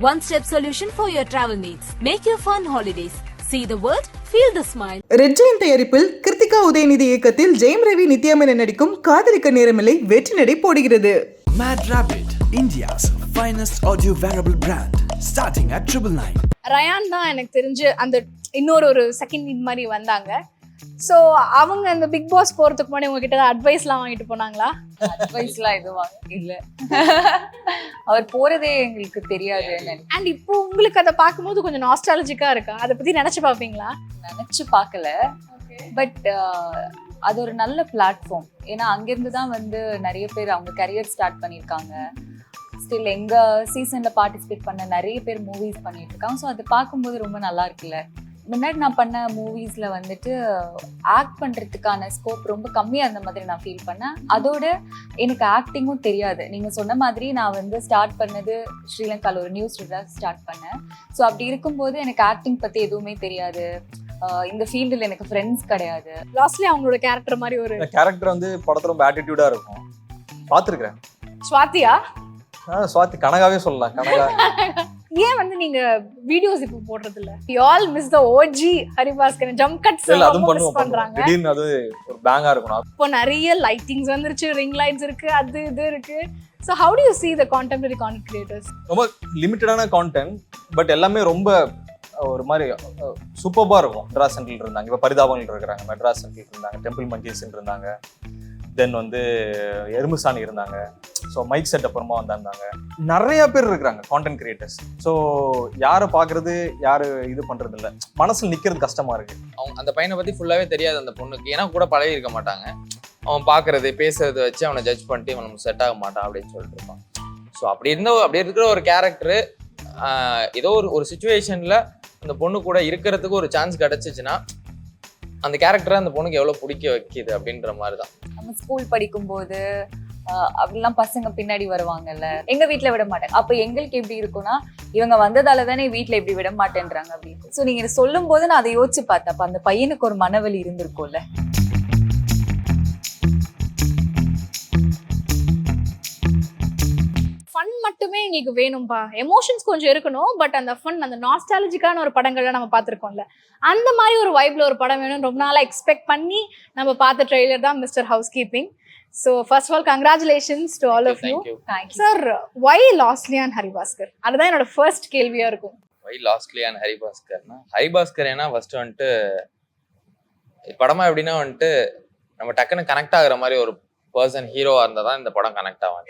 One-step solution for your travel needs. Make your fun holidays. See the world, feel the smile. Red Jain தயாரிப்பில் கிருத்திகா உதயநிதி இயக்கத்தில் ஜெயம் ரவி நித்யாமேனன் நடிக்கும் காதலிக்க நேரமில்லை வெற்றி நடை போடுகிறது. Mad Rabbit, India's finest audio wearable brand, starting at 999. Rayon தான் எனக்கு தெரிஞ்சு அந்த இன்னொரு செகண்ட் லீட் மாதிரி வந்தாங்க. ஸோ அவங்க அந்த பிக் பாஸ் போகிறதுக்கு முன்னாடி உங்ககிட்ட அட்வைஸ்லாம் வாங்கிட்டு போனாங்களா? அட்வைஸ்லாம் எதுவும் இல்லை, அவர் போகிறதே எங்களுக்கு தெரியாது. அண்ட் இப்போ உங்களுக்கு அதை பார்க்கும்போது கொஞ்சம் நாஸ்டாலஜிக்காக இருக்கா? அதை பற்றி நினச்சி பார்ப்பீங்களா? நினச்சி பார்க்கல, பட் அது ஒரு நல்ல பிளாட்ஃபார்ம். ஏன்னா அங்கேருந்து தான் வந்து நிறைய பேர் அவங்க கரியர் ஸ்டார்ட் பண்ணியிருக்காங்க. ஸ்டில் எங்கள் சீசனில் பார்ட்டிசிபேட் பண்ண நிறைய பேர் மூவிஸ் பண்ணிட்டு இருக்காங்க. ஸோ அதை பார்க்கும்போது ரொம்ப நல்லா இருக்குல்ல. முன்னாடி நான் பண்ண மூவிஸில் வந்துட்டு ஆக்ட் பண்ணுறதுக்கான ஸ்கோப் ரொம்ப கம்மியாக இருந்த மாதிரி நான் ஃபீல் பண்ணேன். அதோட எனக்கு ஆக்டிங்கும் தெரியாது. நீங்கள் சொன்ன மாதிரி நான் வந்து ஸ்டார்ட் பண்ணது ஸ்ரீலங்காவில் ஒரு நியூஸ் ரீடராக ஸ்டார்ட் பண்ணேன். ஸோ அப்படி இருக்கும்போது எனக்கு ஆக்டிங் பற்றி எதுவுமே தெரியாது. இந்த ஃபீல்டில் எனக்கு ஃப்ரெண்ட்ஸ் கிடையாது. லாஸ்ட்லி அவங்களோட கேரக்டர் மாதிரி ஒரு கேரக்டர் வந்து படத்தில் ரொம்ப ஆட்டிடியூடாக இருக்கும். பார்த்துருக்குறேன். ஸ்வாதியா? ஸ்வாதி கனகாவே சொல்லலாம். கனகா ஏன் வந்து நீங்க வீடியோஸ் இப்போ போடுறது இல்ல? You all miss the OG Haribaskar jump cuts அதுவும் பண்றாங்க. திடீர்னு அது ஒரு பேங்கா இருக்கும். இப்போ நிறைய லைட்டிங்ஸ் வந்துருச்சு, ரிங் லைட்ஸ் இருக்கு, அது இது இருக்கு. So how do you see the contemporary content creators? ரொம்ப லிமிட்டடான கான்டென்ட், பட் எல்லாமே ரொம்ப ஒரு மாதிரி சூப்பர்பா இருக்கும். மெட்ராஸ் சென்ட்ரல் இருந்தாங்க, இப்போ பரிதாபங்கள் இருக்கிறாங்க. மெட்ராஸ் சென்ட்ரல் இருந்தாங்க, டெம்பிள் மங்கீஸ் இருந்தாங்க, தென் வந்து எருமுசாணி இருந்தாங்க. ஸோ மைக் செட் அப்புறமா வந்தாங்க. நிறைய பேர் இருக்கிறாங்க கான்டென்ட் கிரியேட்டர்ஸ். ஸோ யாரை பார்க்கறது யாரு இது பண்றது இல்லை, மனசில் நிற்கிறது கஷ்டமா இருக்கு. அவங்க அந்த பையனை பற்றி ஃபுல்லாகவே தெரியாது அந்த பொண்ணுக்கு. ஏன்னா கூட பழகி இருக்க மாட்டாங்க. அவன் பார்க்கறது பேசுறதை வச்சு அவனை ஜட்ஜ் பண்ணிட்டு இவன் நம்ம செட் ஆக மாட்டான் அப்படின்னு சொல்லிட்டு இருப்பான். ஸோ அப்படி இருக்கிற ஒரு கேரக்டரு ஏதோ ஒரு சுச்சுவேஷனில் அந்த பொண்ணு கூட இருக்கிறதுக்கு ஒரு சான்ஸ் கிடச்சிச்சின்னா அந்த கேரக்டரை அந்த பொண்ணுக்கு எவ்வளோ பிடிக்க வைக்கிது அப்படின்ற மாதிரி தான். நம்ம ஸ்கூல் படிக்கும்போது அப்படிலாம் பசங்க பின்னாடி வருவாங்கல்ல, எங்க வீட்டுல விட மாட்டாங்க. அப்ப எங்களுக்கு எப்படி இருக்கும்னா, இவங்க வந்ததால தானே வீட்டுல எப்படி விட மாட்டேன்றாங்க அப்படின்னு. ஸோ நீங்க சொல்லும் போது நான் அதை யோசிச்சு பார்த்தேன். அப்ப அந்த பையனுக்கு ஒரு மனவலி இருந்திருக்கும்ல. ஃபன் மட்டுமே எங்களுக்கு வேணும்பா, எமோஷன்ஸ் கொஞ்சம் இருக்கணும், பட் அந்த ஃபன், அந்த நாஸ்டாலஜிக்கான ஒரு படங்கள்லாம் நம்ம பார்த்துருக்கோம்ல, அந்த மாதிரி ஒரு வைப்ல ஒரு படம் வேணும். ரொம்ப நாளாக எக்ஸ்பெக்ட் பண்ணி நம்ம பார்த்த ட்ரெய்லர் தான் mister house keeping. So first of all, congratulations to all of you. Thank you. Sir, why Lostly and Haribaskar? அதுதான் என்னோட ஃபர்ஸ்ட் கேள்வியா இருக்கும். வை லாஸ்ட்லி அண்ட் ஹரிபாஸ்கர்னா, ஹரிபாஸ்கர் ஏன்னா ஃபர்ஸ்ட் வந்துட்டு படமா எப்படின்னா வந்துட்டு நம்ம டக்குன்னு கனெக்ட் ஆகுற மாதிரி ஒரு பர்சன் ஹீரோவா இருந்தால் தான் இந்த படம் கனெக்ட் ஆகும்.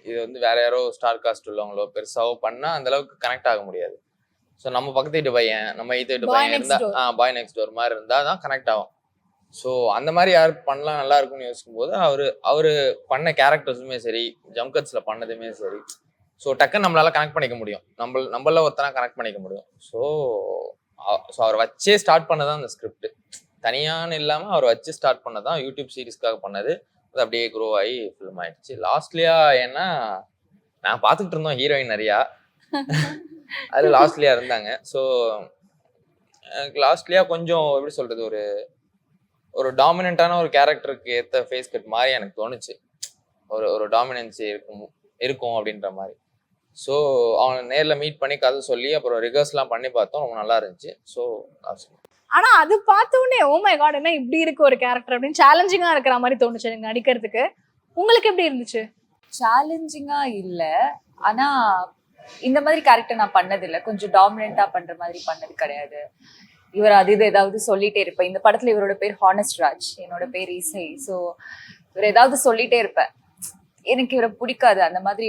இது வந்து வேற யாரோ ஸ்டார் காஸ்ட் உள்ளவங்களோ பெருசாவோ பண்ணால் அந்த அளவுக்கு கனெக்ட் ஆக முடியாது. ஸோ நம்ம பக்கத்து வீட்டு பையன், நம்ம ஈத்து வீட்டு பையன் இருந்தா பாய் நெக்ஸ்ட் டோர் மாதிரி இருந்தால் தான் கனெக்ட் ஆகும். ஸோ அந்த மாதிரி யார் பண்ணலாம் நல்லா இருக்கும்னு யோசிக்கும் போது அவரு பண்ண கேரக்டர்ஸுமே சரி, ஜம்கட்ஸில் பண்ணதுமே சரி, ஸோ டக்குன்னு நம்மளால கனெக்ட் பண்ணிக்க முடியும். நம்மள ஒருத்தனா கனெக்ட் பண்ணிக்க முடியும். ஸோ அவர் வச்சே ஸ்டார்ட் பண்ணதான் அந்த ஸ்கிரிப்ட். தனியான்னு இல்லாமல் அவர் வச்சு ஸ்டார்ட் பண்ணதான், யூடியூப் சீரீஸ்க்காக பண்ணது. அது அப்படியே க்ரோ ஆகி ஃபிலிம் ஆயிடுச்சு. லாஸ்ட்லியா ஏன்னா நான் பார்த்துக்கிட்டு இருந்தோம் ஹீரோயின் நிறையா, அது லாஸ்ட்லியா இருந்தாங்க. ஸோ லாஸ்ட்லியா கொஞ்சம் எப்படி சொல்றது, ஒரு டாமினண்டான ஒரு கேரக்டருக்கு ஏற்ற ஃபேஸ் கட் மாதிரி எனக்கு தோணுச்சு. ஒரு டாமினன்சி இருக்கும் அப்படின்ற மாதிரி. ஸோ அவனை நேரில் மீட் பண்ணி கதை சொல்லி அப்புறம் ரிகர்ஸ்லாம் பண்ணி பார்த்தோம், ரொம்ப நல்லா இருந்துச்சு. ஸோ ஆனா அது பார்த்தோன்னே ஓ மை காட் என்ன இப்படி இருக்கு ஒரு கேரக்டர் அப்படின்னு சேலஞ்சிங்கா இருக்கிற மாதிரி தோணுச்சு எனக்கு நடிக்கிறதுக்கு. உங்களுக்கு எப்படி இருந்துச்சு? சேலஞ்சிங்கா இல்லை, ஆனா இந்த மாதிரி கேரக்டர் நான் பண்ணதில்லை. கொஞ்சம் டாமினண்டா பண்ற மாதிரி பண்ணது கிடையாது. இவர் அது இது ஏதாவது சொல்லிட்டே இருப்பேன். இந்த படத்துல இவரோட பேர் ஹானஸ்ட் ராஜ், என்னோட பேர் இசை. ஸோ இவர் ஏதாவது சொல்லிட்டே இருப்பேன். எனக்கு இவரை பிடிக்காது. அந்த மாதிரி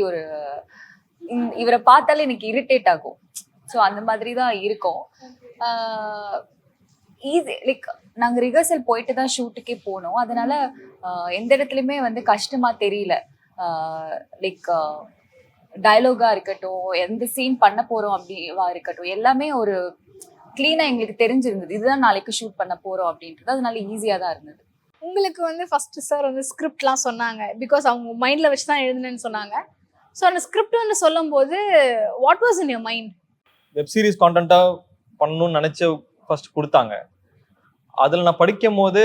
இவரை பார்த்தாலே எனக்கு இரிட்டேட் ஆகும். ஸோ அந்த மாதிரி தான் இருக்கும். ஈஸி லைக் நாங்கள் ரிஹர்சல் போயிட்டு தான் ஷூட்டுக்கே போனோம். அதனால எந்த இடத்துலையுமே வந்து கஷ்டமா தெரியல. லைக் டயலாகா இருக்கட்டும், எந்த சீன் பண்ண போறோம் அப்படிவா இருக்கட்டும், எல்லாமே ஒரு கிளீனா எங்களுக்கு தெரிஞ்சிருந்தது. இதுதான் நாளைக்கு ஷூட் பண்ண போறோம் அப்படின்றது. அதனால ஈஸியா தான் இருந்தது. உங்களுக்கு வந்து ஃபர்ஸ்ட் சார் வந்து ஸ்கிரிப்ட்லாம் சொன்னாங்க, பிகாஸ் அவங்க மைண்ட்ல வச்சு தான் எழுதுனேன்னு சொன்னாங்க. ஸோ அந்த ஸ்கிரிப்ட் வந்து சொல்லும் போது what was in your mind? Web series கான்டென்ட்டா பண்ணணும்னு நினைச்சு ஃபர்ஸ்ட் கொடுத்தாங்க. அதில் நான் படிக்கும் போது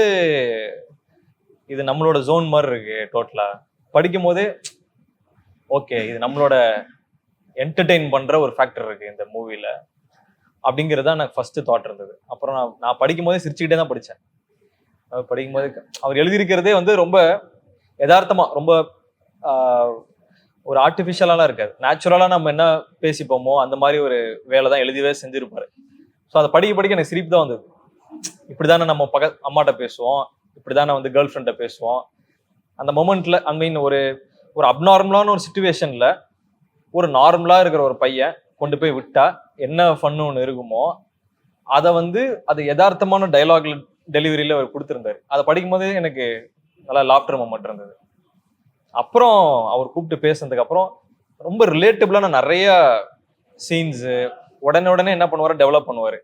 இது நம்மளோட ஜோன் மாதிரி இருக்கு. டோட்டலா படிக்கும் போதே ஓகே இது நம்மளோட என்டர்டெயின் பண்ற ஒரு ஃபேக்டர் இருக்கு இந்த மூவில அப்படிங்கிறது தான் எனக்கு ஃபர்ஸ்ட் தாட் இருந்தது. அப்புறம் நான் படிக்கும் போதே சிரிச்சுக்கிட்டே தான் படித்தேன். படிக்கும் போது அவர் எழுதியிருக்கிறதே வந்து ரொம்ப யதார்த்தமா, ரொம்ப ஒரு ஆர்டிஃபிஷியலாலாம் இருக்காது. நேச்சுரலாக நம்ம என்ன பேசிப்போமோ அந்த மாதிரி ஒரு வேலை தான் எழுதிவே செஞ்சிருப்பாரு. ஸோ அதை படிக்க எனக்கு சிரிப்பு தான் வந்தது. இப்படிதானே நம்ம அம்மாட்ட பேசுவோம், இப்படிதானே வந்து கேர்ள் ஃப்ரெண்ட பேசுவோம். அந்த மொமெண்ட்ல ஐ மீன் ஒரு அப்நார்மலான ஒரு சுச்சுவேஷன்ல ஒரு நார்மலா இருக்கிற ஒரு பையன் கொண்டு போய் விட்டா என்ன ஃபன்னு ஒன்று இருக்குமோ அதை வந்து அது யதார்த்தமான டைலாக்ல டெலிவரியில அவர் கொடுத்துருந்தாரு. அதை படிக்கும் போது எனக்கு நல்லா லாஃப்டர் மொமெண்ட் இருந்தது. அப்புறம் அவர் கூப்பிட்டு பேசுனதுக்கு அப்புறம் ரொம்ப ரிலேட்டபிளான நிறைய சீன்ஸு உடனே என்ன பண்ணுவாரு, டெவலப் பண்ணுவாரு.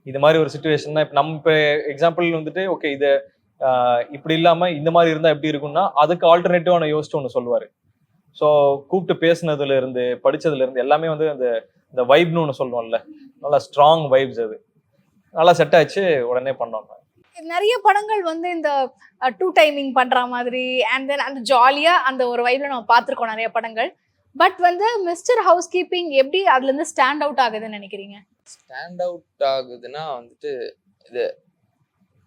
இது மாதிரி ஒரு சுச்சுவேஷன் தான் நம்ம இப்போ எக்ஸாம்பிள் வந்துட்டு ஓகே இதை இப்படி இல்லாம இந்த மாதிரி இருந்தா எப்படி இருக்கும்னா அதுக்கு ஆல்டர்னேட்டிவான யோசிச்சு ஒன்று சொல்லுவாரு. ஸோ கூப்பிட்டு பேசுனதுல இருந்து படிச்சதுல இருந்து எல்லாமே வந்து இந்த வைப்னு ஒன்று சொல்லுவோம்ல, நல்லா ஸ்ட்ராங் வைப்ஸ், அது நல்லா செட் ஆச்சு. உடனே பண்ணோம். நிறைய படங்கள் வந்து இந்த டூ டைமிங் பண்ற மாதிரி அண்ட் தென் அந்த ஜாலியா அந்த ஒரு வைப்ல நம்ம பார்த்துருக்கோம் நிறைய படங்கள். பட் வந்து மிஸ்டர் ஹவுஸ் கீப்பிங் எப்படி அதுல இருந்து ஸ்டாண்ட் அவுட் ஆகுதுன்னு நினைக்கிறீங்க? ஸ்டாண்ட் அவுட் ஆகுதுன்னா வந்துட்டு இது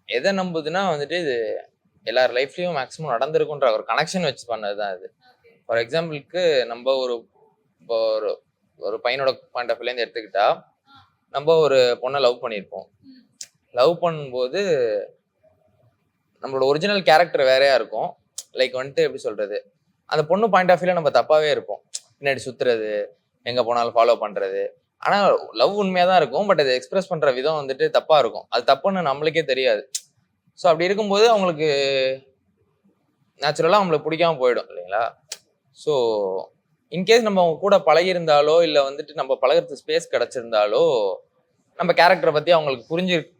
எதை நம்புதுன்னா வந்துட்டு இது எல்லார் லைஃப்லயும் மேக்ஸிமம் நடந்திருக்குன்ற ஒரு கனெக்ஷன் வச்சு பண்ணதுதான் இது. ஃபார் எக்ஸாம்பிளுக்கு நம்ம ஒரு பையனோட பாயிண்ட் ஆஃப் வியூலேருந்து எடுத்துக்கிட்டா, நம்ம ஒரு பொண்ணை லவ் பண்ணியிருப்போம். லவ் பண்ணும்போது நம்மளோட ஒரிஜினல் கேரக்டர் வேறையா இருக்கும். லைக் வந்துட்டு எப்படி சொல்றது, அந்த பொண்ணு பாயிண்ட் ஆஃப் வியூல நம்ம தப்பாவே இருப்போம். பின்னாடி சுத்துறது, எங்க போனாலும் ஃபாலோ பண்றது. ஆனா லவ் உண்மையா தான் இருக்கும், பட் அதை எக்ஸ்பிரஸ் பண்ற விதம் வந்துட்டு தப்பா இருக்கும். அது தப்புன்னு நம்மளுக்கே தெரியாது. ஸோ அப்படி இருக்கும்போது அவங்களுக்கு நேச்சுரலா அவங்களுக்கு பிடிக்காம போயிடும் இல்லைங்களா. ஸோ இன்கேஸ் நம்ம அவங்க கூட பழகிருந்தாலோ இல்லை வந்துட்டு நம்ம பழகிறதுக்கு ஸ்பேஸ் கிடைச்சிருந்தாலோ நம்ம கேரக்டரை பத்தி அவங்களுக்கு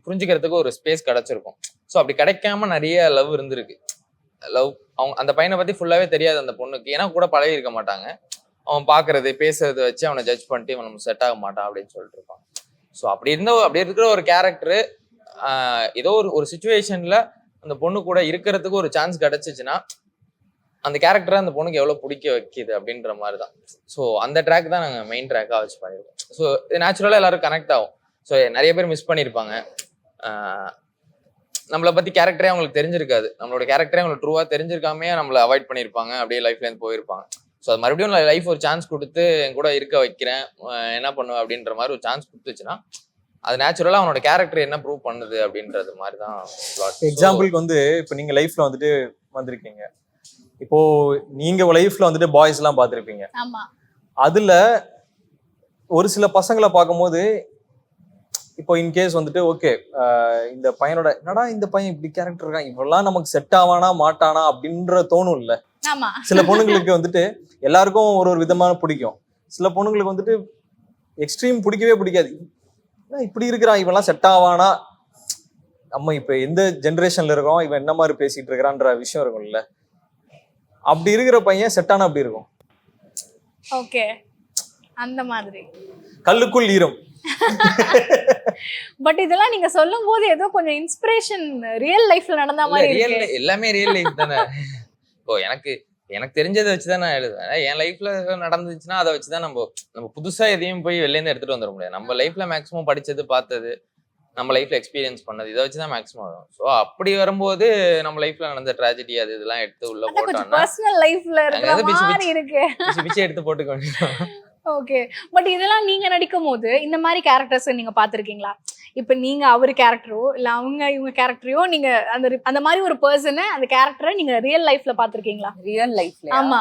புரிஞ்சுக்கிறதுக்கு ஒரு ஸ்பேஸ் கிடைச்சிருக்கும். ஸோ அப்படி கிடைக்காம நிறைய லவ் இருந்திருக்கு. அவங்க அந்த பையனை பத்தி ஃபுல்லாவே தெரியாது அந்த பொண்ணுக்கு, ஏன்னா கூட பழகி இருக்க மாட்டாங்க. அவன் பாக்குறது பேசுறதை வச்சு அவனை ஜட்ஜ் பண்ணிட்டு இவன் நம்ம செட் ஆக மாட்டான் அப்படின்னு சொல்லிட்டு இருப்பான். ஸோ அப்படி இருக்கிற ஒரு கேரக்டர் ஏதோ ஒரு சுச்சுவேஷன்ல அந்த பொண்ணு கூட இருக்கிறதுக்கு ஒரு சான்ஸ் கிடைச்சிச்சுன்னா அந்த கேரக்டரை அந்த பொண்ணுக்கு எவ்வளவு பிடிக்க வைக்கிது அப்படின்ற மாதிரி தான். ஸோ அந்த ட்ராக் தான் நாங்கள் மெயின் ட்ராக்காக வச்சு பண்ணியிருக்கோம். ஸோ இது நேச்சுரலாக எல்லாரும் கனெக்ட் ஆகும். ஸோ நிறைய பேர் மிஸ் பண்ணியிருப்பாங்க, நம்மளை பத்தி கேரக்டரே அவங்களுக்கு தெரிஞ்சிருக்காது, நம்மளோட கேரக்டரே அவங்களுக்கு ட்ரூவா தெரிஞ்சிருக்காமே நம்மளை அவாய்ட் பண்ணியிருப்பாங்க, அப்படியே லைஃப்லேருந்து போயிருப்பாங்க. ஸோ அது மறுபடியும் லைஃப் ஒரு சான்ஸ் கொடுத்து என் கூட இருக்க வைக்கிறேன், என்ன பண்ணுவேன் அப்படின்ற மாதிரி ஒரு சான்ஸ் கொடுத்துச்சுன்னா அது நேச்சுரலா அவனோட கேரக்டர் என்ன ப்ரூவ் பண்ணுது அப்படின்றது மாதிரி தான். எக்ஸாம்பிளுக்கு வந்து இப்போ நீங்க லைஃப்ல வந்துட்டு வந்திருக்கீங்க, இப்போ நீங்க லைஃப்ல வந்துட்டு பாய்ஸ் எல்லாம் பார்த்துருப்பீங்க. அதுல ஒரு சில பசங்களை பார்க்கும்போது இப்போ இன்கேஸ் வந்துட்டு ஓகே இந்த பையனோட என்னடா இந்த பையன் இப்படி கேரக்டர் இருக்கான், இவெல்லாம் நமக்கு செட் ஆவானா மாட்டானா அப்படின்ற தோணும் இல்ல. சில பொண்ணுங்களுக்கு வந்துட்டு எல்லாருக்கும் ஒரு விதமான பிடிக்கும், சில பொண்ணுங்களுக்கு வந்துட்டு எக்ஸ்ட்ரீம் பிடிக்கவே பிடிக்காது. இப்படி இருக்கிறான், இவெல்லாம் செட் ஆவானா, நம்ம இப்ப எந்த ஜென்ரேஷன்ல இருக்கோம், இவன் என்ன மாதிரி பேசிட்டு இருக்கிறான்ற விஷயம் இருக்கும்ல. அப்படி இருக்கிற பையன் செட் ஆனா அப்படி இருக்கும். ஓகே, அந்த மாதிரி கல்லுக்குள் ஈரம். பட் இதெல்லாம் நீங்க சொல்லும் போது ஏதோ கொஞ்சம் இன்ஸ்பிரேஷன் ரியல் லைஃப்ல நடந்த மாதிரி இருக்கு. எல்லாமே ரியல் லைஃப் தானே. இப்போ எனக்கு தெரிஞ்சதை வச்சுதான் நான் எழுதுவேன். என் லைஃப்ல நடந்துச்சுன்னா அதை வச்சுதான் நம்ம புதுசா எதையும் போய் வெளில இருந்து எடுத்துட்டு வந்துட முடியாது. நம்ம லைஃப்ல மேக்ஸிமம் படிச்சது, பார்த்தது, நம்ம லைஃப்ல எக்ஸ்பீரியன்ஸ் பண்ணது, இதை வச்சுதான் மேக்ஸிமம் வரும். ஸோ அப்படி வரும்போது நம்ம லைஃப்ல நடந்த ட்ராஜடி அது இதெல்லாம் எடுத்து உள்ள போட்டோம்னா பர்சனல் லைஃப்ல இருக்கிற மாதிரி இருக்கு, பிச்சை எடுத்து போட்டுக்க வேண்டியது. ஓகே, பட் இதெல்லாம் நீங்க நடிக்கும் போது இந்த மாதிரி கேரக்டர்ஸ் நீங்க பாத்திருக்கீங்களா? இப்ப நீங்க அவரு கேரக்டரோ இல்ல இவங்க கேரக்டரையோ நீங்க அந்த மாதிரி ஒரு பர்சனை, அந்த கேரக்டரை நீங்க ரியல் லைஃப்ல பாத்திருக்கீங்களா? ரியல் லைஃப்ல? ஆமா.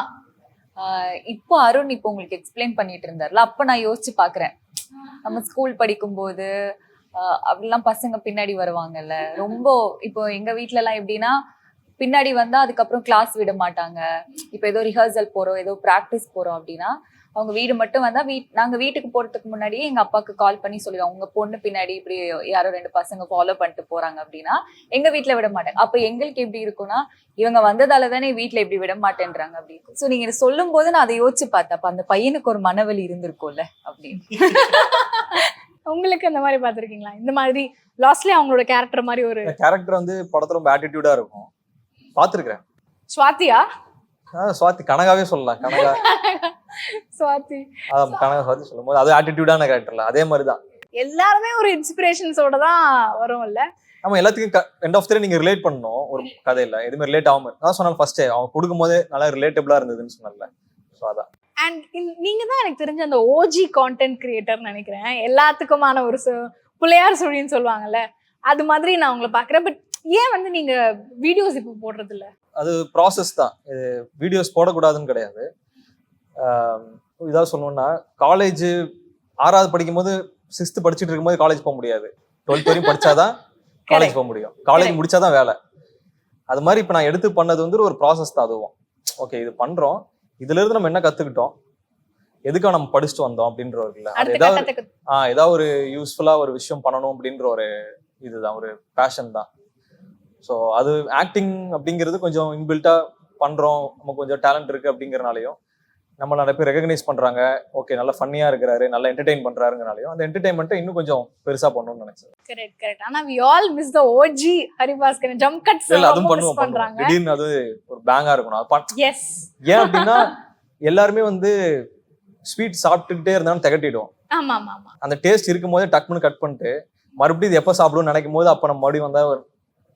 இப்போ அருண் இப்போ உங்களுக்கு எக்ஸ்பிளைன் பண்ணிட்டு இருந்தார்ல, அப்ப நான் யோசிச்சு பாக்குறேன். நம்ம ஸ்கூல் படிக்கும் போது அப்படிலாம் பசங்க பின்னாடி வருவாங்கல்ல, ரொம்ப இப்போ எங்க வீட்டுல எல்லாம் எப்படின்னா பின்னாடி வந்தா அதுக்கப்புறம் கிளாஸ் விட மாட்டாங்க. இப்போ ஏதோ ரிஹர்சல் போறோம், ஏதோ பிராக்டிஸ் போறோம் அப்படின்னா அவங்க வீடு மட்டும் வந்தா நாங்க வீட்டுக்கு போறதுக்கு முன்னாடியே எங்க அப்பாவுக்கு கால் பண்ணி சொல்லுவாங்க, உங்க பொண்ணு பின்னாடி இப்படி யாரோ 2 பசங்க ஃபாலோ பண்ணிட்டு போறாங்க அப்படின்னா எங்க வீட்டுல விட மாட்டாங்க. அப்ப எங்களுக்கு எப்படி இருக்கும்னா, இவங்க வந்ததால தானே வீட்டுல இப்படி விட மாட்டேன்றாங்க அப்படி இருக்கும். ஸோ நீங்க சொல்லும் போது நான் அதை யோசிச்சு பார்த்தேன், அப்ப அந்த பையனுக்கு ஒரு மனவலி இருந்திருக்கும்ல அப்படின்னு. உங்களுக்கு அந்த மாதிரி பாத்திருக்கீங்களா? இந்த மாதிரி லாஸ்ட்லி அவங்களோட கேரக்டர் மாதிரி ஒரு கேரக்டர் வந்து படத்துல ரொம்ப ஆட்டிடியூடா இருக்கும், பாத்துருக்கேன். ஸ்வாதியா? ஸ்வாதி கனகாவே சொல்லலாம். கனகா சுவாதி அதான் கனகசாதி சொல்லும்போது அது ஆட்டிடியூடான கேரக்டர்ல அதே மாதிரி தான். எல்லாருமே ஒரு இன்ஸ்பிரேஷன்ஸோட தான் வரும்ல. நம்ம எல்லாத்துக்கும் எண்ட் ஆஃப் த நீங்க ரிலேட் பண்ணணும் ஒரு கதையில எதுவுமே ரிலேட் ஆகாம நான் சொன்னாலும் ஃபர்ஸ்ட் அவங்க கொடுக்கும்போது நல்லா ரிலேட்டபிளா இருந்ததுன்னு சொன்னல. ஸோ அதான். அண்ட் நீங்க தான் எனக்கு தெரிஞ்ச அந்த ஓஜி கான்டென்ட் கிரியேட்டர்னு நினைக்கிறேன். எல்லாத்துக்குமான ஒரு புள்ளையார் சுழின்னு சொல்லுவாங்கல்ல, அது மாதிரி நான் உங்களை பாக்குறேன். பட் ஏன் வந்து நீங்க வீடியோஸ் இப்போ போடுறது இல்ல? அது ப்ராசஸ் தான். இது வீடியோஸ் போடக்கூடாதுன்னு கிடையாது. இதாவது சொல்லணும்னா காலேஜ் 6வது படிக்கும் போது 6th படிச்சுட்டு இருக்கும்போது காலேஜ் போக முடியாது. 12th வரையும் படிச்சாதான் காலேஜ் போக முடியும். காலேஜ் முடிச்சாதான் வேலை. அது மாதிரி இப்போ நான் எடுத்து பண்ணது வந்து ஒரு ப்ராசஸ் தான். அதுவும் ஓகே இது பண்றோம், இதுல இருந்து நம்ம என்ன கத்துக்கிட்டோம், எதுக்காக நம்ம படிச்சுட்டு வந்தோம் அப்படின்ற ஒரு இல்லை ஏதாவது ஒரு யூஸ்ஃபுல்லா ஒரு விஷயம் பண்ணணும் அப்படின்ற ஒரு இதுதான், ஒரு பேஷன் தான். ஸோ அது ஆக்டிங் அப்படிங்கிறது கொஞ்சம் இன்பில்ட்டா பண்றோம், நமக்கு கொஞ்சம் டேலண்ட் இருக்கு அப்படிங்கறனாலையும் நம்ம நிறைய பேர் ரெகக்னைஸ் பண்றாங்க. ஓகே நல்லா ஃபன்னியா இருக்கிறாரு, நல்லா என்டர்டெயின் பண்றாருங்கனாலையும் அந்த என்டர்டெயின்மெண்ட்டை இன்னும் கொஞ்சம் பெருசா பண்ணணும்னு நினைச்சேன். கரெக்ட். ஆனா we all miss the OG Haribaskar jump cuts. இல்ல அதுவும் பண்ணுவோம். திடீர்னு அது ஒரு பேங்கா இருக்கணும். எஸ். ஏன் அப்படின்னா எல்லாருமே வந்து ஸ்வீட் சாப்பிட்டுக்கிட்டே இருந்தாலும் திகட்டிடுவோம். ஆமா ஆமா ஆமா. அந்த டேஸ்ட் இருக்கும் போதே டக்குன்னு கட் பண்ணிட்டு மறுபடியும் இது எப்போ சாப்பிடும்னு நினைக்கும் போது அப்ப நம்ம மறுபடியும் வந்தா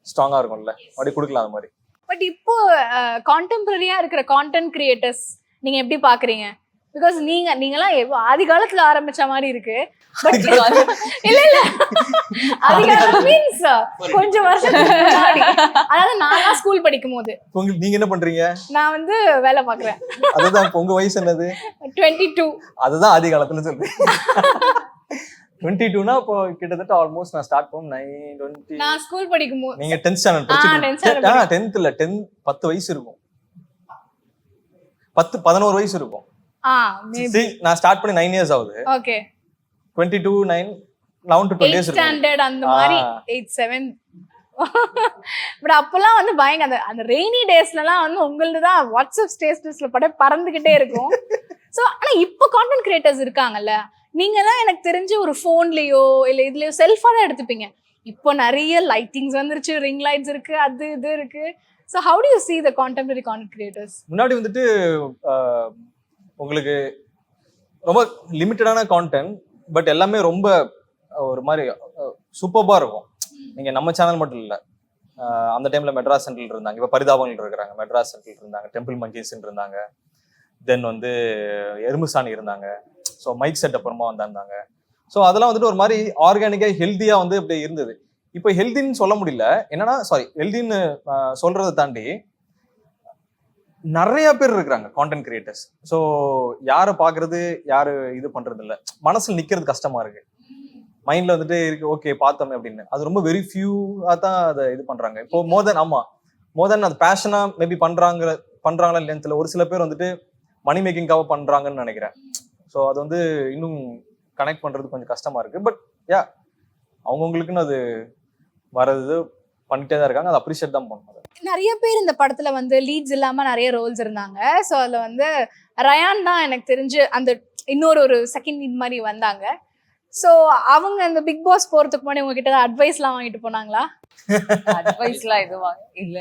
ஸ்ட்ராங்கா இருக்கும்ல, மறுபடியும் கொடுக்கலாம் அது மாதிரி. பட் இப்போ கான்டெம்பரரியா இருக்கிற கான்டென்ட் கிரியேட்டர்ஸ் நீங்க எப்படி பாக்குறீங்க? பிகாஸ் நீங்கலாம் ஆதி காலத்துல ஆரம்பிச்ச மாதிரி இருக்கு. இல்ல ஆதி காலம் மீன்ஸ் கொஞ்சம் வருஷத்துக்கு முன்னாடி, அதாவது நான் ஸ்கூல் படிக்கும் போது. நீங்க என்ன பண்றீங்க? நான் வந்து வேலை பாக்குறேன். அதுதான் உங்க வயசு என்னது? 22. அதுதான் ஆதி காலத்துல சொல்றேன். 22னா இப்போ கிட்டத்தட்ட ஆல்மோஸ்ட் நான் ஸ்டார்ட் பண்ண 9 நான் ஸ்கூல் படிக்கும் போது. நீங்க 10th ஸ்டாண்டர்ட் படிச்சிருக்கீங்க. 10th இல்ல 10 வயசு இருக்கும். 11 வயசு இருக்கும். நான் ஸ்டார்ட் பண்ணி 9 இயர்ஸ் ஆகுது. ஓகே. 22 9 11 to 12 இயர்ஸ் இருக்கும். ஸ்டாண்டர்ட் அந்த மாதிரி 8 7. பட் அப்பெல்லாம் வந்து பயங்க அந்த ரெய்னி டேஸ்லலாம் வந்து உங்களுக்கு தான் வாட்ஸ்அப் ஸ்டேட்டஸ்ல பறந்துகிட்டே இருக்கும். சோ ஆனா இப்போ கான்டென்ட் கிரியேட்டர்ஸ் இருக்காங்கல்ல, நீங்க தான் எனக்கு தெரிஞ்ச ஒரு போன்லயோ இல்ல இதுலயோ செல்ஃபா தான் எடுத்துப்பீங்க. இப்போ நிறைய லைட்டிங்ஸ் வந்துருச்சு, ரிங் லைட்ஸ் இருக்கு, அது இது இருக்கு. So how do you see the contemporary content creators? முன்னாடி வந்துட்டு உங்களுக்கு ரொம்ப லிமிட்டடான கான்டென்ட், பட் எல்லாமே ரொம்ப ஒரு மாதிரி சூப்பர்பா இருக்கும். நீங்க நம்ம சேனல் மட்டும் இல்ல, அந்த டைம்ல மெட்ராஸ் சென்ட்ரல் இருந்தாங்க, இப்ப பரிதாபங்கள் இருக்கிறாங்க, மெட்ராஸ் சென்ட்ரல் இருந்தாங்க, டெம்பிள் மங்கீஸ் இருந்தாங்க, தென் வந்து எறும்புசாணி இருந்தாங்க, ஸோ மைக் செட் அப்புறமா வந்தாங்க. ஸோ அதெல்லாம் வந்துட்டு ஒரு மாதிரி ஆர்கானிக்கா ஹெல்த்தியா வந்து இப்படி இருந்தது. இப்போ ஹெல்தின்னு சொல்ல முடியல, என்னன்னா சாரி ஹெல்தின்னு சொல்றதை தாண்டி நிறைய பேர் இருக்கிறாங்க கான்டென்ட் கிரியேட்டர்ஸ். ஸோ யாரை பாக்குறது யாரு இது பண்றது இல்லை, மனசுல நிக்கிறது கஷ்டமா இருக்கு, மைண்ட்ல வந்துட்டு இருக்கு ஓகே பார்த்தோமே அப்படின்னு. அது ரொம்ப வெரி ஃபியூவா தான் அதை இது பண்றாங்க. இப்போ மோர் தென் அது பேஷனா மேபி பண்றாங்களா இல்லைன்னு தெரியல. ஒரு சில பேர் வந்துட்டு மணி மேக்கிங்காக பண்றாங்கன்னு நினைக்கிறேன். ஸோ அது வந்து இன்னும் கனெக்ட் பண்றது கொஞ்சம் கஷ்டமா இருக்கு. பட் அவங்கவுங்களுக்குன்னு அது வரது பண்ணிட்டே தான் இருக்காங்க, அதை அப்ரிஷியேட் தான் பண்ணுவாங்க. நிறைய பேர் இந்த படத்துல வந்து லீட்ஸ் இல்லாம நிறைய ரோல்ஸ் இருந்தாங்க. ஸோ அதுல வந்து ரயான் தான் எனக்கு தெரிஞ்சு அந்த இன்னொரு செகண்ட் லீட் மாதிரி வந்தாங்க. ஸோ அவங்க அந்த பிக் பாஸ் போறதுக்கு முன்னாடி உங்ககிட்ட அட்வைஸ்லாம் வாங்கிட்டு போனாங்களா? அட்வைஸ்லாம் எதுவும் இல்ல,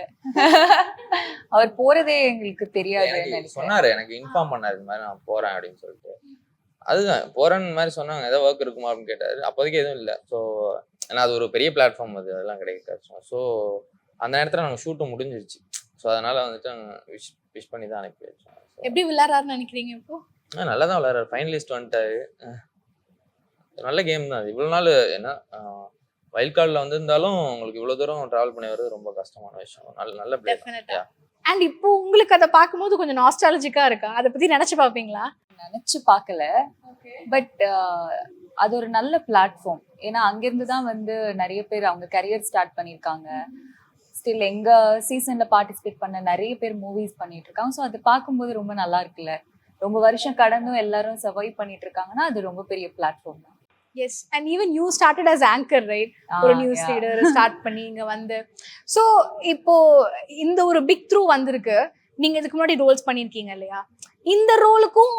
அவர் போறதே எங்களுக்கு தெரியாது. சொன்னாரு, எனக்கு இன்ஃபார்ம் பண்ணாரு இந்த மாதிரி நான் போறேன் அப்படின்னு சொல்லிட்டு. அதுதான் போறேன்னு மாதிரி சொன்னாங்க. ஏதோ ஒர்க் இருக்குமா அப்படின்னு கேட்டாரு. அப்போதைக்கு எதுவும் இல்லை. ஸோ ஏன்னா அது ஒரு பெரிய பிளாட்ஃபார்ம், அதெல்லாம் கிடைக்காது. ஸோ அந்த நேரத்தில் நாங்கள் ஷூட்டும் முடிஞ்சிருச்சு. ஸோ அதனால வந்துட்டு விஷ் பண்ணி தான் அனுப்பி வச்சோம். எப்படி விளையாடுறாருன்னு நினைக்கிறீங்க இப்போ? நல்லா தான் விளையாடுறாரு, ஃபைனலிஸ்ட் வந்துட்டாரு. நல்ல கேம் தான் அது. இவ்வளோ நாள் என்ன வைல்ட் கார்டில் வந்திருந்தாலும் உங்களுக்கு இவ்வளோ தூரம் ட்ராவல் பண்ணி வர்றது ரொம்ப கஷ்டமான விஷயம். நல்ல பிளேயர். அண்ட் இப்போ உங்களுக்கு அதை பார்க்கும்போது கொஞ்சம் நாஸ்டாலஜிக்கா இருக்கா? அதை பத்தி நினைச்சு பார்ப்பீங்களா? நினைச்சு பார்க்கல, பட் அது ஒரு நல்ல பிளாட்ஃபார்ம். ஏன்னா அங்கிருந்து தான் வந்து நிறைய பேர் அவங்க கரியர் ஸ்டார்ட் பண்ணியிருக்காங்க. ஸ்டில் எங்க சீசன்ல பார்ட்டிசிபேட் பண்ண நிறைய பேர் மூவிஸ் பண்ணிட்டு இருக்காங்க. ஸோ அதை பார்க்கும்போது ரொம்ப நல்லா இருக்குல்ல. ரொம்ப வருஷம் கடந்தும் எல்லாரும் சர்வைவ் பண்ணிட்டு இருக்காங்கன்னா அது ரொம்ப பெரிய பிளாட்ஃபார்ம் தான். Yes. And even you started as anchor, right? ஒரு நியூஸ் ரீடர் ஸ்டார்ட் பண்ணி இங்க வந்து. ஸோ இப்போ இந்த ஒரு பிக் த்ரூ வந்திருக்கு. நீங்க இதுக்கு முன்னாடி ரோல்ஸ் பண்ணிருக்கீங்க இல்லையா? இந்த ரோலுக்கும்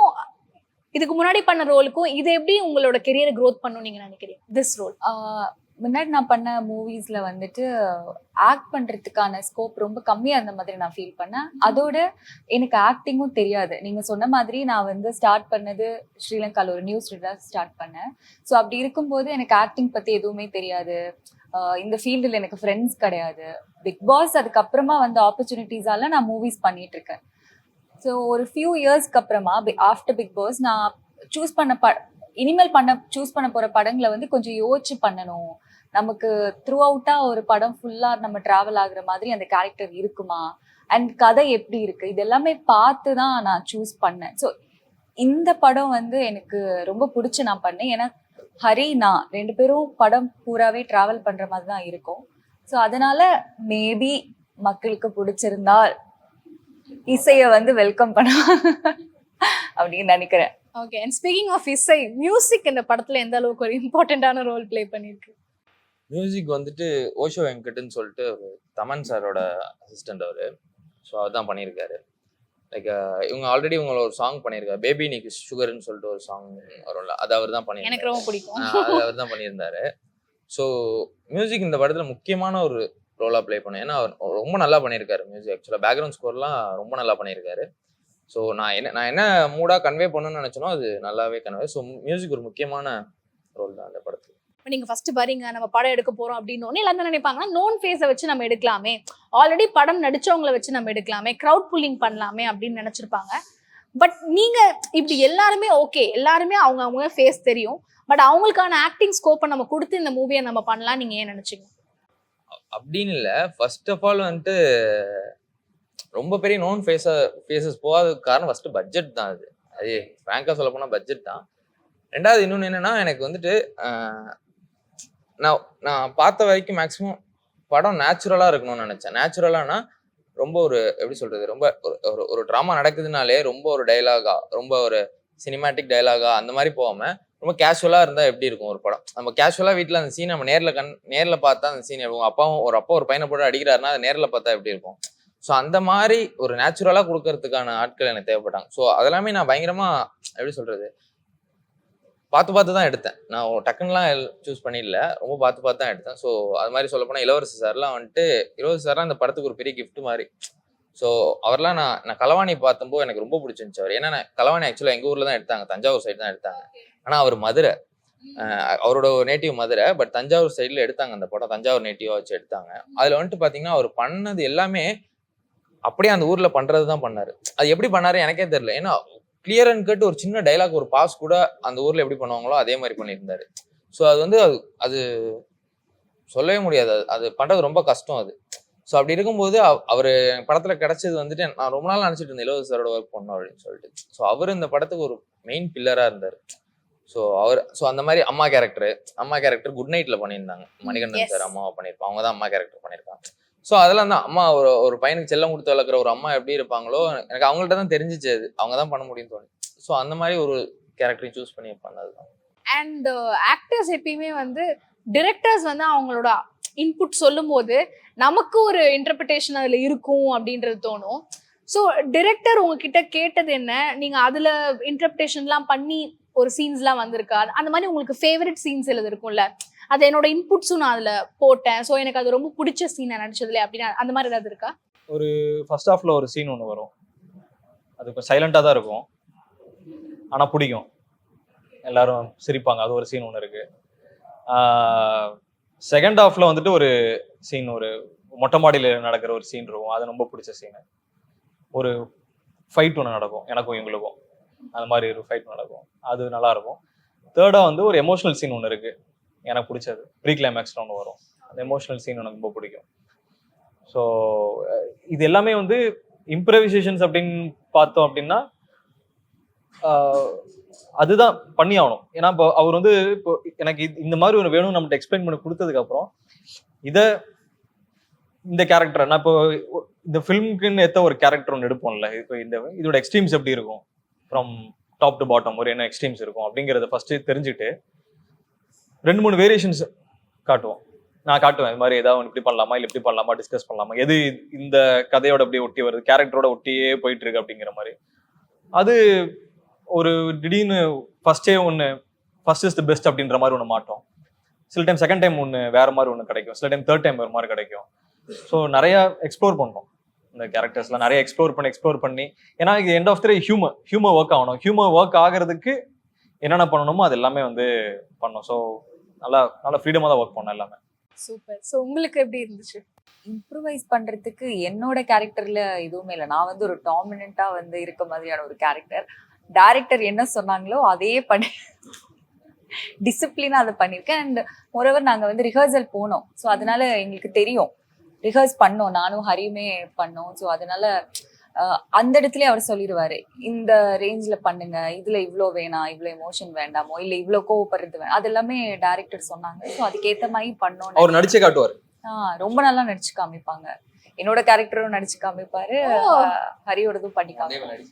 இதுக்கு முன்னாடி பண்ண ரோலுக்கும் இது எப்படி உங்களோட கெரியரை க்ரோத் பண்ணும் நீங்க நினைக்கிறீங்க? திஸ் ரோல் முன்னாடி நான் பண்ண மூவிஸ்ல வந்துட்டு ஆக்ட் பண்றதுக்கான ஸ்கோப் ரொம்ப கம்மியா இருந்த மாதிரி நான் ஃபீல் பண்ணேன். அதோட எனக்கு ஆக்டிங்கும் தெரியாது. நீங்க சொன்ன மாதிரி நான் வந்து ஸ்டார்ட் பண்ணது ஸ்ரீலங்கால ஒரு நியூஸ் ரீடரா ஸ்டார்ட் பண்ணேன். ஸோ அப்படி இருக்கும்போது எனக்கு ஆக்டிங் பத்தி எதுவுமே தெரியாது. இந்த ஃபீல்டில் எனக்கு ஃப்ரெண்ட்ஸ் கிடையாது. பிக் பாஸ் அதுக்கப்புறமா வந்த ஆப்பர்ச்சுனிட்டிஸால நான் மூவிஸ் பண்ணிட்டு இருக்கேன். ஸோ ஒரு ஃபியூ இயர்ஸ்க்கு அப்புறமா ஆஃப்டர் பிக் பாஸ் நான் சூஸ் பண்ண இனிமேல் சூஸ் பண்ண போற படங்களை வந்து கொஞ்சம் யோசிச்சு பண்ணணும். நமக்கு த்ரூ அவுட்டா ஒரு படம் ஃபுல்லா நம்ம டிராவல் ஆகுற மாதிரி அந்த கேரக்டர் இருக்குமா, அண்ட் கதை எப்படி இருக்கு, இது எல்லாமே பார்த்து தான் நான் சூஸ் பண்ணேன். ஸோ இந்த படம் வந்து எனக்கு ரொம்ப பிடிச்சி நான் பண்ணேன். ஏன்னா ஹரி நான் 2 பேரும் படம் பூராவே டிராவல் பண்ற மாதிரி தான் இருக்கும். ஸோ அதனால மேபி மக்களுக்கு பிடிச்சிருந்தால் இசையை வந்து வெல்கம் பண்ண அப்படின்னு நினைக்கிறேன். ஓகே, அண்ட் ஸ்பீக்கிங் ஆஃப் இசை, மியூசிக் இந்த படத்துல எந்த அளவுக்கு ஒரு இம்பார்ட்டன்டான ரோல் ப்ளே பண்ணிருக்கு? மியூசிக் வந்துட்டு ஓஷோ வெங்கட்னு சொல்லிட்டு ஒரு தமன் சாரோட அசிஸ்டன்ட் அவரு. ஸோ அவர் தான் பண்ணியிருக்காரு. லைக் இவங்க ஆல்ரெடி இவங்கள ஒரு சாங் பண்ணியிருக்காரு, பேபி நீ சுகர்னு சொல்லிட்டு ஒரு சாங் வரும்ல, அது அவர் தான் பண்ணியிருக்காரு. எனக்கு ரொம்ப பிடிக்கும். அது அவர் தான் பண்ணியிருந்தாரு. ஸோ மியூசிக் இந்த படத்துல முக்கியமான ஒரு ரோலாக ப்ளே பண்ணும். ஏன்னா அவர் ரொம்ப நல்லா பண்ணியிருக்காரு மியூசிக். ஆக்சுவலாக பேக்ரவுண்ட் ஸ்கோர்லாம் ரொம்ப நல்லா பண்ணியிருக்காரு. ஸோ நான் என்ன மூடாக கன்வே பண்ணணும்னு நினச்சனோ அது நல்லாவே கன்வே. ஸோ மியூசிக் ஒரு முக்கியமான ரோல் தான் அந்த படத்துக்கு. நீங்க ஃபர்ஸ்ட் வரீங்க, நம்ம படம் எடுக்க போறோம் அப்படின்னு எல்லாரும் நினைப்பாங்கன்னா நோன் ஃபேஸை வச்சு நம்ம எடுக்கலாமே, ஆல்ரெடி படம் நடிச்சவங்களை வச்சு நம்ம எடுக்கலாமே, க்ரௌட் புல்லிங் பண்ணலாமே அப்படின்னு நினைச்சிருப்பாங்க. பட் நீங்க இப்படி எல்லாருமே ஓகே, எல்லாருமே அவங்க ஃபேஸ் தெரியும், பட் அவங்களுக்கான ஆக்டிங் ஸ்கோப்பை நம்ம கொடுத்து இந்த மூவியை நம்ம பண்ணலாம் நீங்க ஏன் நினைச்சீங்க? அப்படின்னு இல்லை, ஃபர்ஸ்ட் ஆஃப் ஆல் வந்துட்டு ரொம்ப பெரிய நோன் ஃபேஸஸ் போகாததுக்கு காரணம் ஃபர்ஸ்ட் பட்ஜெட் தான். அது ஃப்ராங்காக சொல்ல போனால் பட்ஜெட் தான். ரெண்டாவது இன்னொன்று என்னன்னா, எனக்கு வந்துட்டு நான் பார்த்த வரைக்கும் மேக்ஸிமம் படம் நேச்சுரலாக இருக்கணும்னு நினச்சேன். நேச்சுரலானா ரொம்ப ஒரு எப்படி சொல்கிறது, ரொம்ப ஒரு ட்ராமா நடக்குதுனாலே ரொம்ப ஒரு டைலாகா, ரொம்ப ஒரு சினிமேட்டிக் டைலாகா அந்த மாதிரி போகாமல் ரொம்ப கேஷுவலாக இருந்தால் எப்படி இருக்கும் ஒரு படம். நம்ம கேஷுவலாக வீட்டில் அந்த சீன் நம்ம நேரில் பார்த்தா அந்த சீன் இருக்கும். அப்பா ஒரு பையனை போட்டு அடிக்கிறாருன்னா அதை நேரில் பார்த்தா எப்படி இருக்கும். ஸோ அந்த மாதிரி ஒரு நேச்சுரலாக கொடுக்கறதுக்கான ஆட்கள் எனக்கு தேவைப்பட்டாங்க. ஸோ அதெல்லாமே நான் பயங்கரமாக எப்படி சொல்கிறது, பார்த்து தான் எடுத்தேன். நான் டக்குன்னுலாம் சூஸ் பண்ணிடல, ரொம்ப பார்த்து தான் எடுத்தேன். ஸோ அது மாதிரி சொல்ல போனால் இளவரசி சார்லாம் வந்துட்டு, இளவரசி சார்லாம் இந்த படத்துக்கு ஒரு பெரிய கிஃப்ட் மாதிரி. ஸோ அவர்லாம் நான் களவாணி பார்த்தப்போ எனக்கு ரொம்ப பிடிச்சிருந்துச்சு அவர். ஏன்னா களவாணி ஆக்சுவலாக எங்கள் ஊரில் தான் எடுத்தாங்க, தஞ்சாவூர் சைடு தான் எடுத்தாங்க. ஆனால் அவர் மதுரை, அவரோட நேட்டிவ் மதுரை, பட் தஞ்சாவூர் சைடில் எடுத்தாங்க அந்த படம், தஞ்சாவூர் நேட்டிவாக வச்சு எடுத்தாங்க. அதில் வந்துட்டு பார்த்தீங்கன்னா அவர் பண்ணது எல்லாமே அப்படியே அந்த ஊரில் பண்ணுறது தான் பண்ணார். அது எப்படி பண்ணாரு எனக்கே தெரியல. ஏன்னா கிளியர் அண்ட் கட் ஒரு சின்ன டைலாக், ஒரு பாஸ் கூட அந்த ஊரில் எப்படி பண்ணுவாங்களோ அதே மாதிரி பண்ணியிருந்தாரு. ஸோ அது வந்து அது சொல்லவே முடியாது, அது பண்ணுறது ரொம்ப கஷ்டம் அது. ஸோ அப்படி இருக்கும்போது அவர் படத்தில் கிடைச்சது வந்துட்டு நான் ரொம்ப நாள் நினச்சிட்டு இருந்தேன் இளவரசி சாரோட ஒர்க் பண்ணோம் அப்படின்னு சொல்லிட்டு. ஸோ அவர் இந்த படத்துக்கு ஒரு மெயின் பில்லராக இருந்தார். ஸோ அந்த மாதிரி அம்மா கேரக்டர் குட் நைட்ல பண்ணியிருந்தாங்க, மணிகண்டன் சார் அம்மாவை பண்ணியிருப்பாங்க, அவங்க தான் அம்மா கேரக்டர் பண்ணியிருக்காங்க. ஸோ அதெல்லாம் தான் அம்மா ஒரு பையனுக்கு செல்லம் கொடுத்து வளர்க்குற ஒரு அம்மா எப்படி இருப்பாங்களோ எனக்கு அவங்கள்ட்ட தான் தெரிஞ்சிச்சு, அது அவங்க தான் பண்ண முடியும்னு தோணுது. ஸோ அந்த மாதிரி ஒரு கேரக்டரையும் சூஸ் பண்ணி பண்ணது தான். அண்ட் ஆக்டர்ஸ் எப்பயுமே வந்து டிரெக்டர்ஸ் வந்து அவங்களோட இன்புட் சொல்லும் போது நமக்கு ஒரு இன்டர்பிரிட்டேஷன் அதுல இருக்கும் அப்படின்றது தோணும். ஸோ டிரெக்டர் உங்ககிட்ட கேட்டது என்ன, நீங்க அதுல இன்டர்பிரிட்டேஷன்லாம் பண்ணி ஒரு சீன்ஸ்லாம் வந்திருக்கா? அந்த மாதிரி உங்களுக்கு ஃபேவரட் சீன்ஸ் எழுது இருக்கும்ல, அது என்னோட இன்புட்ஸும் நான் அதுல போட்டேன், ஸோ எனக்கு அது ரொம்ப பிடிச்ச சீன் நடிச்சதுல அப்படின்னு அந்த மாதிரி ஏதாவது இருக்கா? ஒரு ஃபர்ஸ்ட் ஹாஃப்ல ஒரு சீன் ஒன்று வரும், அது இப்போ சைலண்டாக தான் இருக்கும் ஆனால் பிடிக்கும், எல்லாரும் சிரிப்பாங்க, அது ஒரு சீன் ஒன்று இருக்கு. செகண்ட் ஹாஃப்ல வந்துட்டு ஒரு சீன், ஒரு மொட்டை மாடியில் நடக்கிற ஒரு சீன் இருக்கும், அது ரொம்ப பிடிச்ச சீனு. ஒரு ஃபைட் ஒன்று நடக்கும் எனக்கும் இவங்களுக்கும், அந்த மாதிரி ஒரு ஃபைட் நடக்கும், அது நல்லா இருக்கும். தேர்டாக வந்து ஒரு எமோஷனல் சீன் ஒன்று இருக்கு எனக்கு பிடிச்சது, ப்ரீ கிளைமேக்ஸில் ஒன்று வரும், அந்த எமோஷனல் சீன் எனக்கு ரொம்ப பிடிக்கும். ஸோ இது எல்லாமே வந்து இம்ப்ரவைசேஷன்ஸ் அப்படின்னு பார்த்தோம் அப்படின்னா அதுதான் பண்ணி ஆகணும். ஏன்னா இப்போ அவர் வந்து இப்போ எனக்கு இந்த மாதிரி ஒரு வேணும் நம்மகிட்ட எக்ஸ்பிளைன் பண்ணி கொடுத்ததுக்கப்புறம் இந்த கேரக்டர் நான் இப்போ இந்த ஃபிலிமுக்குன்னு ஏற்ற ஒரு கேரக்டர் ஒன்று எடுப்போம்ல, இப்போ இதோட எக்ஸ்ட்ரீம்ஸ் எப்படி இருக்கும், ஃப்ரம் டாப் டு பாட்டம் ஒரு என்ன எக்ஸ்ட்ரீம்ஸ் இருக்கும் அப்படிங்கிறத ஃபர்ஸ்ட் தெரிஞ்சுட்டு 2-3 வேரியேஷன்ஸ் காட்டுவோம். நான் காட்டுவேன், இது மாதிரி ஏதாவது இப்படி பண்ணலாமா இல்லை இப்படி பண்ணலாமா, டிஸ்கஸ் பண்ணலாமா, எது இந்த கதையோட அப்படியே ஒட்டி வருது, கேரக்டரோட ஒட்டியே போயிட்டு இருக்கு அப்படிங்கிற மாதிரி. அது ஒரு திடீர்னு ஃபர்ஸ்டே ஒன்று ஃபர்ஸ்ட் இஸ் தி பெஸ்ட் அப்படின்ற மாதிரி ஒன்று மாட்டோம். சில டைம் செகண்ட் டைம் ஒன்று வேற மாதிரி ஒன்று கிடைக்கும், சில டைம் தேர்ட் டைம் வேறு மாதிரி கிடைக்கும். ஸோ நிறைய எக்ஸ்ப்ளோர் பண்ணோம் இந்த கேரக்டர்ஸ்லாம், நிறைய எக்ஸ்ப்ளோர் பண்ணி ஏன்னா இது end of the humour work ஆகணும். ஹியூமர் ஒர்க் ஆகிறதுக்கு என்னென்ன பண்ணணுமோ அது எல்லாமே வந்து பண்ணோம். ஸோ நல்லா ஃப்ரீடமாக தான் ஒர்க் பண்ணோம் எல்லாமே. சூப்பர். ஸோ உங்களுக்கு எப்படி இருந்துச்சு? இம்ப்ரூவைஸ் பண்றதுக்கு என்னோட கேரக்டர்ல எதுவுமே இல்லை. நான் வந்து ஒரு டாமினண்டா வந்து இருக்க மாதிரியான ஒரு கேரக்டர். டைரக்டர் என்ன சொன்னாங்களோ அதே பண்ணி டிசிப்ளினா அதை பண்ணியிருக்கேன். அண்ட் மோரோவர் நாங்கள் வந்து ரிஹர்சல் போனோம். ஸோ அதனால எங்களுக்கு தெரியும், ரிஹர்ஸ் பண்ணோம், நானும் ஹரியுமே பண்ணோம். ஸோ அதனால அந்த இடத்துலயே அவர் சொல்லிடுவாரு, இந்த ரேஞ்ச்ல பண்ணுங்க, இதுல இவ்வளோ வேணாம், இவ்வளோ எமோஷன் வேண்டாமோ, இல்லை இவ்வளோ கோவப்படுறது வேணாம், அது எல்லாமே டைரக்டர் சொன்னாங்க. ஸோ அதுக்கேற்ற மாதிரி பண்ணோம். அவர் நடிச்சே காட்டுவார், ரொம்ப நல்லா நடிச்சு காமிப்பாங்க. என்னோட கேரக்டரும் நடிச்சு காமிப்பாரு, ஹரியோடதும் பண்ணி காமிப்பாரு.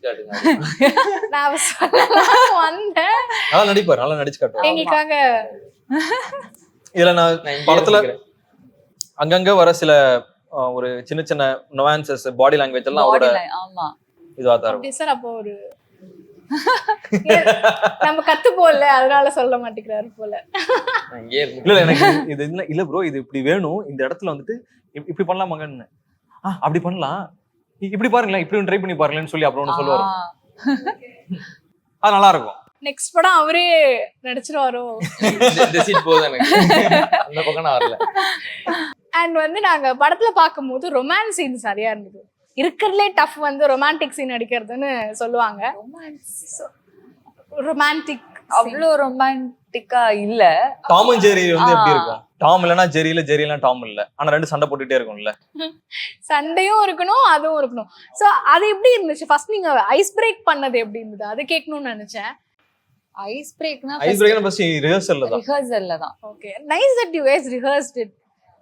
நான் சொல்லலாம் வந்தேன். நல்லா நடிப்பார், நல்லா நடிச்சு காட்டுவார் எங்களுக்காக. இதுல நான் படத்துல அங்கங்க வர சில ஒரு சின்ன சின்ன நுவான்சஸ், பாடி லாங்குவேஜ் எல்லாம் அவரோட ஆமா இதுவா தான் அப்படி சார். அப்போ ஒரு நம்ம கத்து போல, அதனால சொல்ல மாட்டேங்கிறாரு போல. இல்ல எனக்கு இது இல்ல ப்ரோ, இது இப்படி வேணும், இந்த இடத்துல வந்துட்டு இப்படி பண்ணலாமாங்கன்னு, அப்படி பண்ணலாம், இப்படி பாருங்களேன், இப்படி ட்ரை பண்ணி பாருங்களேன்னு சொல்லி அப்புறம் ஒன்று சொல்லுவாரு. அது நல்லா இருக்கும். நெக்ஸ்ட் படம் அவரே நடிச்சிருவாரோ? இந்த சீட் போதும் எனக்கு, அந்த பக்கம் நான் வரல. அண்ட் வந்து நாங்க படத்துல பார்க்கும்போது ரொமான்ஸ் சீன்ஸ் நிறைய இருந்தது. இருக்கிறதுலே டஃப் வந்து ரொமான்டிக் சீன் அடிக்கிறதுன்னு சொல்லுவாங்க. ரொமான்டிக் அவ்வளோ ரொமான்டிக்கா இல்ல. டாம் அண்ட் ஜெரி வந்து எப்படி இருக்கும்? டாம் இல்லைன்னா ஜெரி இல்ல, ஜெரி இல்லைன்னா டாம் இல்ல, ஆனா ரெண்டு சண்டை போட்டுட்டே இருக்கும்ல. சண்டையும் இருக்கணும், அதுவும் இருக்கணும். சோ அது எப்படி இருந்துச்சு? ஃபர்ஸ்ட் நீங்க ஐஸ் பிரேக் பண்ணது எப்படி இருந்தது அது கேட்கணும்னு நினைச்சேன். ஐஸ் பிரேக்னா ஃபர்ஸ்ட் ரிஹர்சல்ல தான். Okay, nice that you guys rehearsed it.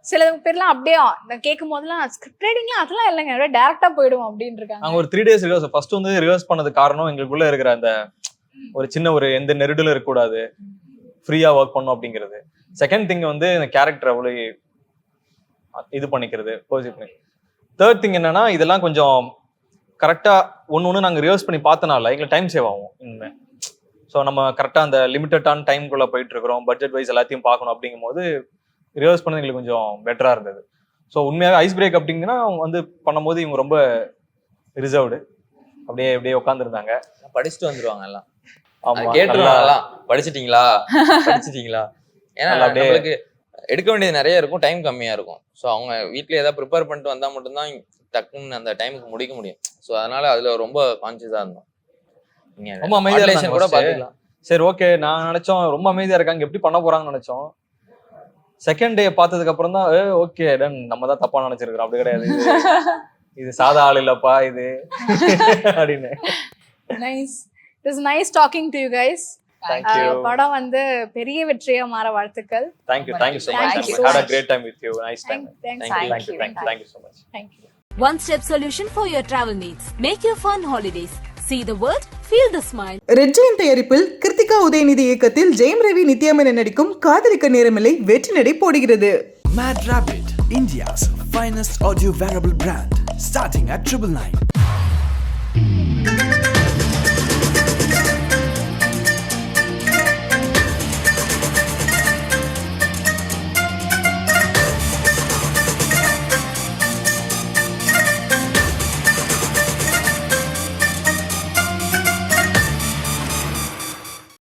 சில பேர்லாம் அப்படியே நான் கேட்கும் போதெல்லாம் ஸ்கிரிப்ட் ரைட்டிங்லாம் அதெல்லாம் இல்லைங்க, அப்படியே டைரக்டா போயிடும் அப்படின்னு இருக்காங்க. நாங்க ஒரு 3 days ரிஹர்ஸ், ஃபர்ஸ்ட் வந்து ரிஹர்ஸ் பண்ணது காரணம் எங்களுக்குள்ள இருக்கிற அந்த ஒரு சின்ன ஒரு எந்த நெருடலும் இருக்கக்கூடாது, ஃப்ரீயா ஒர்க் பண்ணும் அப்படிங்கிறது. செகண்ட் திங் வந்து இந்த கேரக்டர் அவ்வளவு இது பண்ணிக்கிறது, தேர்ட் திங் என்னன்னா இதெல்லாம் கொஞ்சம் கரெக்டா ஒன்னு நாங்க ரிஹர்ஸ் பண்ணி பார்த்தனால எங்களுக்கு டைம் சேவ் ஆகும் இனிமே. ஸோ நம்ம கரெக்டா அந்த லிமிட்டடான டைம்குள்ள போயிட்டு இருக்கிறோம், பட்ஜெட் வைஸ் எல்லாத்தையும் பார்க்கணும். அப்படிங்கும் போது ரிஹர்ஸ் பண்ணது எங்களுக்கு கொஞ்சம் பெட்டரா இருந்தது. ஸோ உண்மையாக ஐஸ் பிரேக் அப்படிங்கன்னா அவங்க வந்து பண்ணும்போது இவங்க ரொம்ப ரிசர்வ்டு, அப்படியே உட்காந்துருந்தாங்க, படிச்சுட்டு வந்துருவாங்க எல்லாம். ஆமா, கேட்டுருவாங்க, படிச்சிட்டீங்களா. ஏன்னா நம்மளுக்கு எடுக்க வேண்டியது நிறைய இருக்கும், டைம் கம்மியா இருக்கும். ஸோ அவங்க வீட்ல ஏதாவது ப்ரிப்பேர் பண்ணிட்டு வந்தா மட்டும்தான் டக்குன்னு அந்த டைமுக்கு முடிக்க முடியும். ஸோ அதனால அதுல ரொம்ப கான்சியஸா இருந்தோம். ரொம்ப அமைதியா கூட பாத்துக்கலாம். சரி ஓகே, நான் நினைச்சோம் ரொம்ப அமைதியா இருக்காங்க, எப்படி பண்ண போறாங்கன்னு நினைச்சோம். செகண்ட் டே பார்த்ததுக்கு அப்புறம் தான் ஓகே டன், நம்ம தான் தப்பா நினைச்சிருக்கிறோம், அப்படி கிடையாது, இது சாதா ஆள் இல்லப்பா இது அப்படின்னு. Nice, it is nice talking to you guys. படம் வந்து பெரிய வெற்றியா மாற வாழ்த்துக்கள். Thank you so much. I had a great time with you. Nice time. Thank you so much. Thank you. One step solution for your travel needs. Make your fun holidays. See the world, feel the smile. Red giant தயாரிப்பில் கிருத்திகா உதயநிதி இயக்கத்தில் ஜெயம் ரவி நித்யாமேனன் நடிக்கும் காதலிக்க நேரமில்லை வெற்றி நடை போடுகிறது. Mad Rabbit, India's finest audio wearable brand, starting at 999.